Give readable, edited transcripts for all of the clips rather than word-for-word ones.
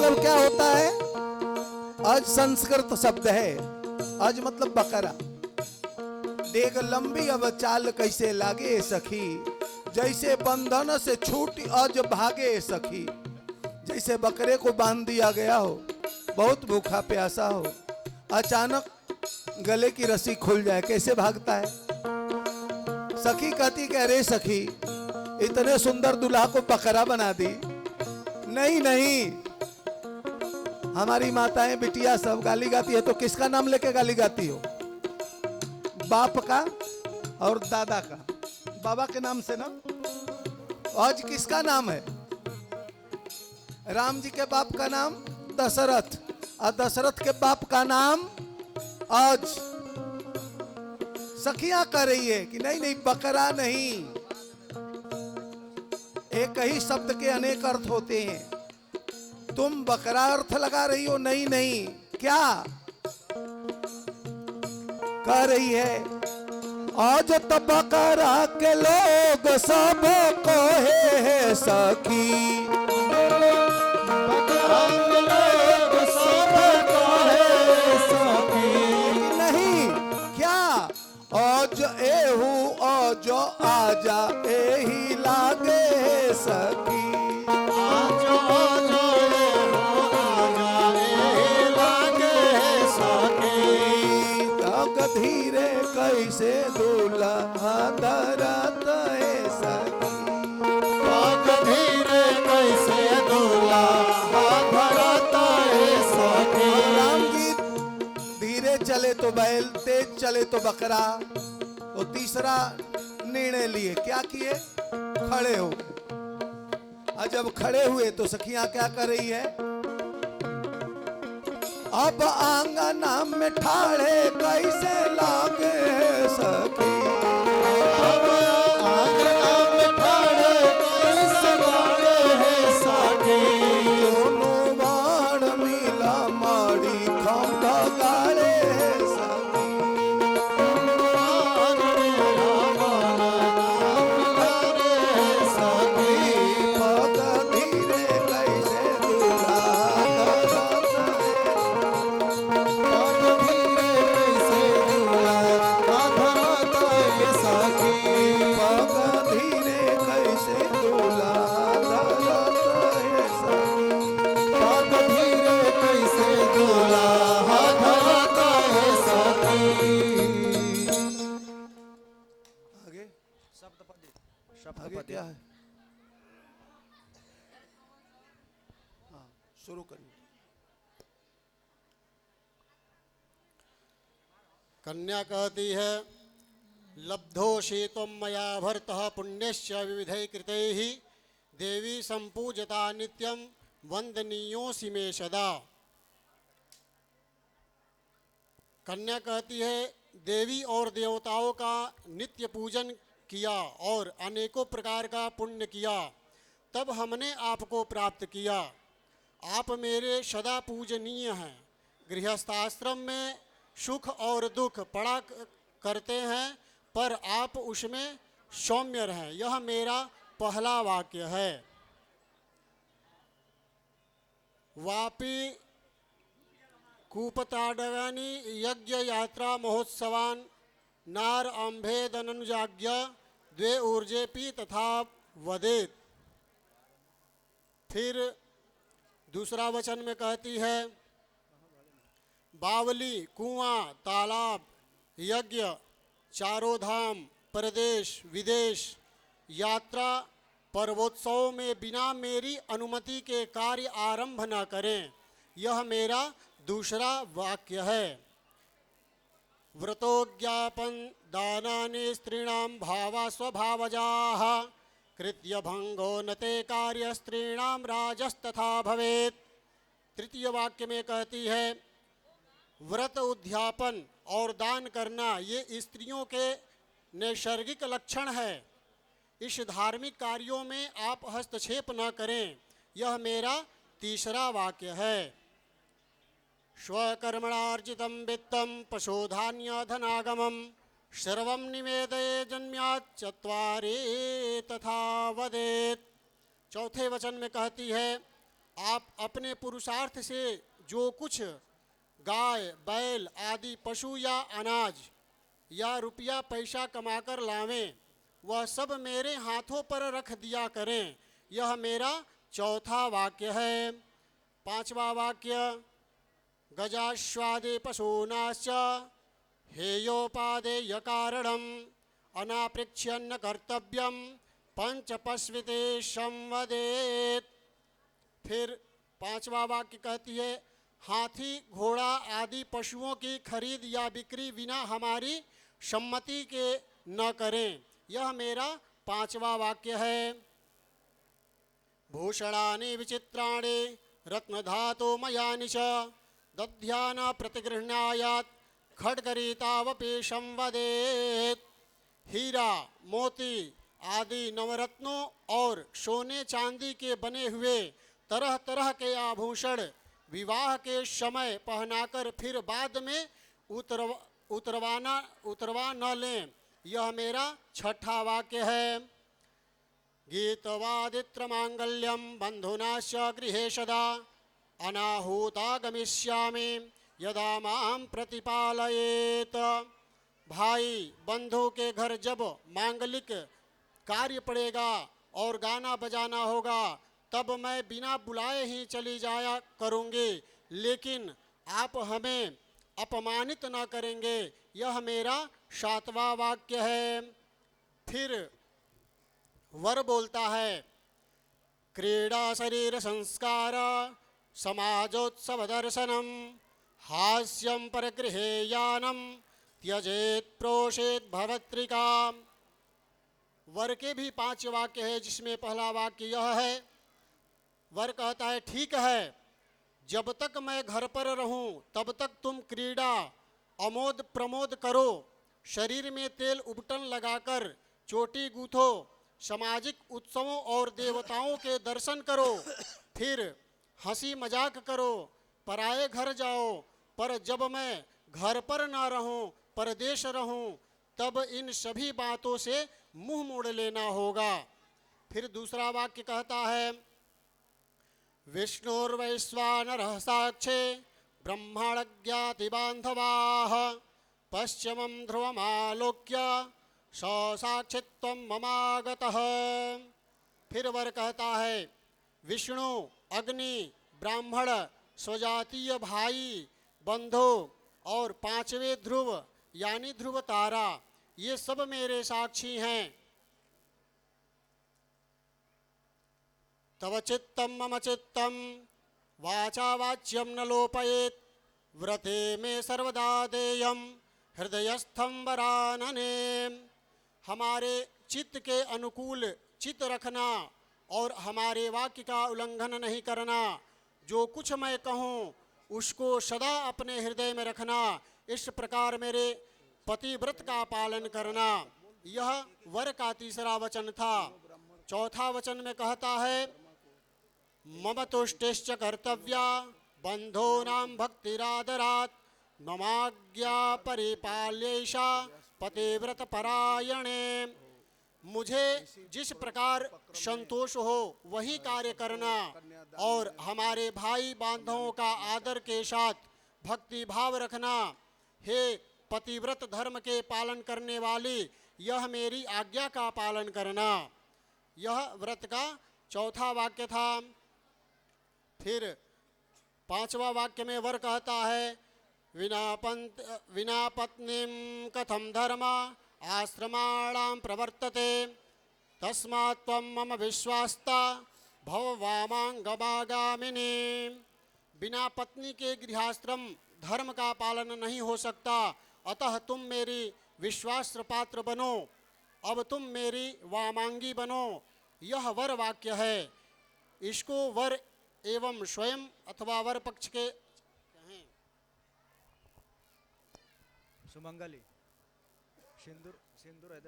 मतलब क्या होता है? अज संस्कृत शब्द है। अज मतलब बकरा। देख लंबी अब चाल कैसे लागे सखी, जैसे बंधन से छूटी अज भागे सखी। जैसे बकरे को बांध दिया गया हो, बहुत भूखा प्यासा हो, अचानक गले की रस्सी खुल जाए, कैसे भागता है। सखी कहती कि अरे सखी, इतने सुंदर दूल्हा को बकरा बना दी। नहीं नहीं, हमारी माताएं बिटिया सब गाली गाती है तो किसका नाम लेके गाली गाती हो? बाप का और दादा का, बाबा के नाम से ना। आज किसका नाम है? राम जी के बाप का नाम दशरथ, और दशरथ के बाप का नाम आज। सखियां कह रही है कि नहीं नहीं, बकरा नहीं। एक ही शब्द के अनेक अर्थ होते हैं। तुम बकरा अर्थ लगा रही हो। नहीं नहीं, क्या कह रही है? आज तो बकरा के लोग सब कहे सखी, बकरा के लोग सब कहे सखी। नहीं, क्या आज एहू आज आजा एही लागे सखी। धीरे कैसे दूल्हा धरत है सखी, धीरे कैसे दूल्हा धरत है सखी। राम जी धीरे चले तो बैल, तेज चले तो बकरा। तो तीसरा निर्णय लिए, क्या किए? खड़े हो। और जब खड़े हुए तो सखियां क्या कर रही है? अब आंगना में ठाड़े कैसे लागे सखी, अब आंगना में ठाड़े कैसे लागे सखी। दोनों बाण मिला माड़ी खंभा गाड़े सखी, बाण मिला गाड़े सखी। पग धीरे कैसे दूल्हा आगे क्या है? हाँ, शुरू करिए। कन्या कहती है, लब्धोषि त्वं मया भर्तः पुण्यश्च विविधैः कृतैः, देवी संपूजता नित्यं वंदनीयोऽसि मे सदा। कन्या कहती है, देवी और देवताओं का नित्य पूजन किया और अनेकों प्रकार का पुण्य किया, तब हमने आपको प्राप्त किया। आप मेरे सदा पूजनीय हैं। गृहस्थाश्रम में सुख और दुख पड़ा करते हैं, पर आप उसमें सौम्य रहें। यह मेरा पहला वाक्य है। वापी कूपताडवानी यज्ञ यात्रा महोत्सवान नार अंभेदनुजाज्ञ द्वे ऊर्जेपि तथा वदेत। फिर दूसरा वचन में कहती है, बावली, कुआं, तालाब, यज्ञ, चारों धाम, प्रदेश विदेश, यात्रा, पर्वोत्सव में बिना मेरी अनुमति के कार्य आरंभ न करें। यह मेरा दूसरा वाक्य है। व्रतोज्ञापन दानानि स्त्रीणां भावा स्वभावजाः, कृत्य भंगो न ते कार्य स्त्रीणां राजस्तथा भवेत्। तृतीय वाक्य में कहती है, व्रत उद्यापन और दान करना ये स्त्रियों के नैसर्गिक लक्षण है। इस धार्मिक कार्यों में आप हस्तक्षेप न करें। यह मेरा तीसरा वाक्य है। स्वकर्मणार्जितं वित्तं पशुधान्य धनागमं सर्वं निवेदये जन्यात् चत्वारि तथा वदेत्। चौथे वचन में कहती है, आप अपने पुरुषार्थ से जो कुछ गाय बैल आदि पशु या अनाज या रुपया पैसा कमाकर लावें, वह सब मेरे हाथों पर रख दिया करें। यह मेरा चौथा वाक्य है। पांचवा वाक्य, गजाश्वादे पशूनाश्च हेयोपादेय कारणम अनापृच्छ्यन्न कर्तव्यम पंचपस्विते संवदेत। फिर पांचवा वाक्य कहती है, हाथी घोड़ा आदि पशुओं की खरीद या बिक्री बिना हमारी सम्मति के न करें। यह मेरा पांचवा वाक्य है। भूषणानि विचित्राणि रत्नधातुमयानि च दध्यान प्रतिगृह्णायात् खड्गरीतावपि संवदेत। हीरा मोती आदि नवरत्नों और सोने चांदी के बने हुए तरह तरह के आभूषण विवाह के समय पहनाकर फिर बाद में उतरवा न लें। यह मेरा छठा वाक्य है। गीतवादित्र मांगल्यम बंधुनाश्च गृहे सदा अनाहूता गमिष्यामि यदा मां प्रतिपालयेत। भाई बंधु के घर जब मांगलिक कार्य पड़ेगा और गाना बजाना होगा, तब मैं बिना बुलाए ही चली जाया करूँगी, लेकिन आप हमें अपमानित न करेंगे। यह मेरा सातवां वाक्य है। फिर वर बोलता है, क्रीड़ा शरीर संस्कार समाजोत्सव दर्शनम हास्यम परगृहेयानम त्यजेत प्रोषेत भवत्रिका। वर के भी 5 वाक्य है, जिसमें पहला वाक्य यह है। वर कहता है, ठीक है, जब तक मैं घर पर रहूं तब तक तुम क्रीड़ा अमोद प्रमोद करो, शरीर में तेल उबटन लगाकर चोटी गूंथो, सामाजिक उत्सवों और देवताओं के दर्शन करो, फिर हंसी मजाक करो, पराए घर जाओ। पर जब मैं घर पर ना रहूं, परदेश रहूं, तब इन सभी बातों से मुंह मोड़ लेना होगा। फिर दूसरा वाक्य कहता है, विष्णुर्वैश्वानरः साक्षे ब्रह्माण्डज्ञाति बान्धवाः पश्चिमं ध्रुवमालोक्य साक्षित्वं ममागतः। फिर वर कहता है, विष्णु, अग्नि, ब्राह्मण, स्वजातीय भाई बंधु और 5वें ध्रुव यानी ध्रुव तारा, ये सब मेरे साक्षी हैं। तव चित्तम मम चित्तम वाचा वाच्यम न लोपयेत व्रते में सर्वदा देयम हृदयस्थम वरानने। हमारे चित्त के अनुकूल चित्त रखना और हमारे वाक्य का उल्लंघन नहीं करना। जो कुछ मैं कहूँ उसको सदा अपने हृदय में रखना। इस प्रकार मेरे पतिव्रत का पालन करना। यह वर का तीसरा वचन था। चौथा वचन में कहता है, मम तुष्टिश्च कर्तव्या बंधूनां भक्तिरादरात् ममाज्ञा परिपाल्यैषा पतिव्रत परायणे। मुझे जिस प्रकार संतोष हो वही कार्य करना और हमारे भाई बांधवों का आदर के साथ भक्ति भाव रखना। हे पतिव्रत धर्म के पालन करने वाली, यह मेरी आज्ञा का पालन करना। यह व्रत का चौथा वाक्य था। फिर 5वां वाक्य में वर कहता है, विना पत्नीं कथम धर्म आश्रमाणां प्रवर्तते तस्मात् त्वं मम विश्वास्ता भव वामांगमागामिनी। बिना पत्नी के गृहाश्रम धर्म का पालन नहीं हो सकता, अतः तुम मेरी विश्वास पात्र बनो। अब तुम मेरी वामांगी बनो। यह वर वाक्य है। इसको वर एवं स्वयं अथवा वर पक्ष के कहें। सुमंगली सिंदूर सिंदूर है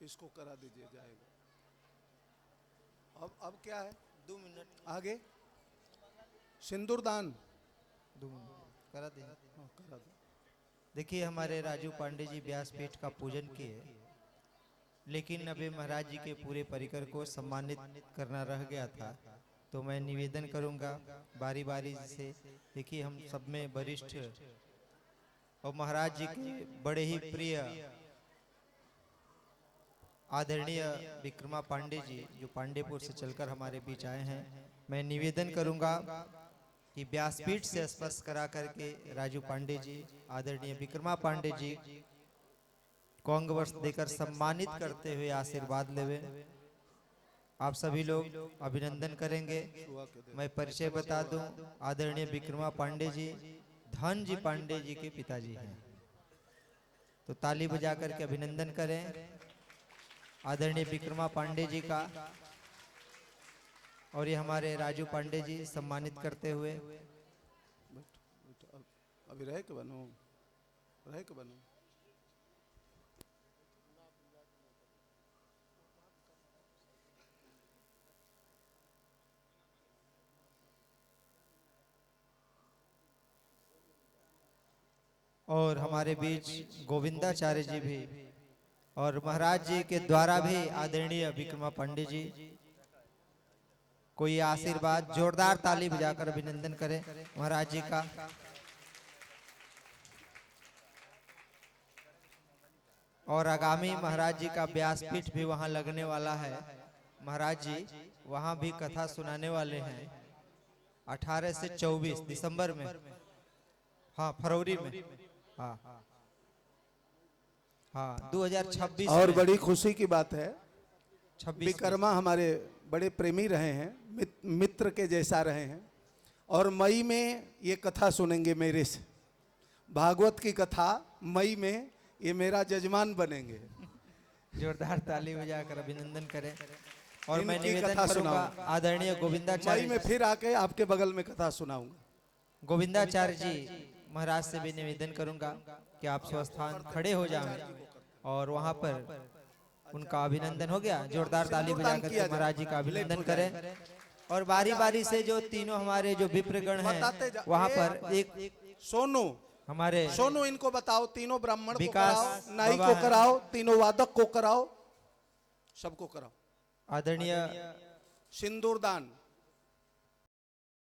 इसको करा दीजिए, जाएगा। अब क्या है? 2 मिनट आगे सिंदूर दान 2 मिनट करा दे। करा दो। देखिए, हमारे राजू पांडे जी व्यासपीठ का पूजन किए लेकिन अभी महाराज जी के पूरे परिकर को सम्मानित करना रह गया था, तो मैं निवेदन करूंगा बारी बारी से। देखिए हम सब में वरिष्ठ और महाराज जी के बड़े ही प्रिय आदरणीय विक्रमा पांडे जी, जो पांडेपुर से चलकर हमारे बीच आए हैं, मैं निवेदन करूंगा कि व्यासपीठ से स्पर्श करा करके राजू पांडे जी, आदरणीय विक्रमा पांडे जी को अंगवस्त्र देकर सम्मानित करते हुए आशीर्वाद लेवे। आप सभी लोग अभिनंदन करेंगे। मैं परिचय बता दूं, आदरणीय विक्रमा पांडे जी धन जी पांडे जी के पिताजी हैं, तो ताली बजा करके अभिनंदन करें आदरणीय विक्रमा पांडे जी का। और ये हमारे राजू पांडे जी सम्मानित करते हुए। अभी रह के बनो, रह के बनो। और हमारे बीच गोविंदाचार्य जी भी और महाराज जी के द्वारा भी आदरणीय विक्रमा पांडे जी कोई आशीर्वाद, जोरदार ताली बजाकर अभिनंदन करें महाराज जी का। और आगामी महाराज जी का व्यासपीठ भी वहां लगने वाला है। महाराज जी वहां भी कथा सुनाने वाले हैं 18 से 24 दिसंबर में, हाँ फरवरी में, हाँ हाँ 2026 और में। बड़ी खुशी की बात है, 26 विक्रमा हमारे बड़े प्रेमी रहे हैं, मित्र के जैसा रहे हैं, और मई में ये कथा सुनेंगे मेरे से, भागवत की कथा मई में ये मेरा जजमान बनेंगे। जोरदार ताली बजाकर अभिनंदन करें। और मैं इनकी निवेदन कथा करूंगा सुनाऊंगा। आदरणीय मई गोविंदाचार्य में फिर आके आपके बगल में कथा सुनाऊंगा। गोविंदाचार्य जी महाराज से भी निवेदन करूंगा कि आप स्वस्थान खड़े हो जाएं और वहां पर उनका अभिनंदन हो गया। जोरदार ताली बजाकर के महाराज जी का अभिनंदन करें। और बारी बारी से जो तीनों हमारे जो विप्रगण हैं वहां पर एक सोनू, हमारे सोनू इनको बताओ, तीनों ब्राह्मण को विकास कराओ, नाई बाबा को हैं। कराओ, तीनों वादक को कराओ, सबको कराओ। आदरणीय सिंदूर दान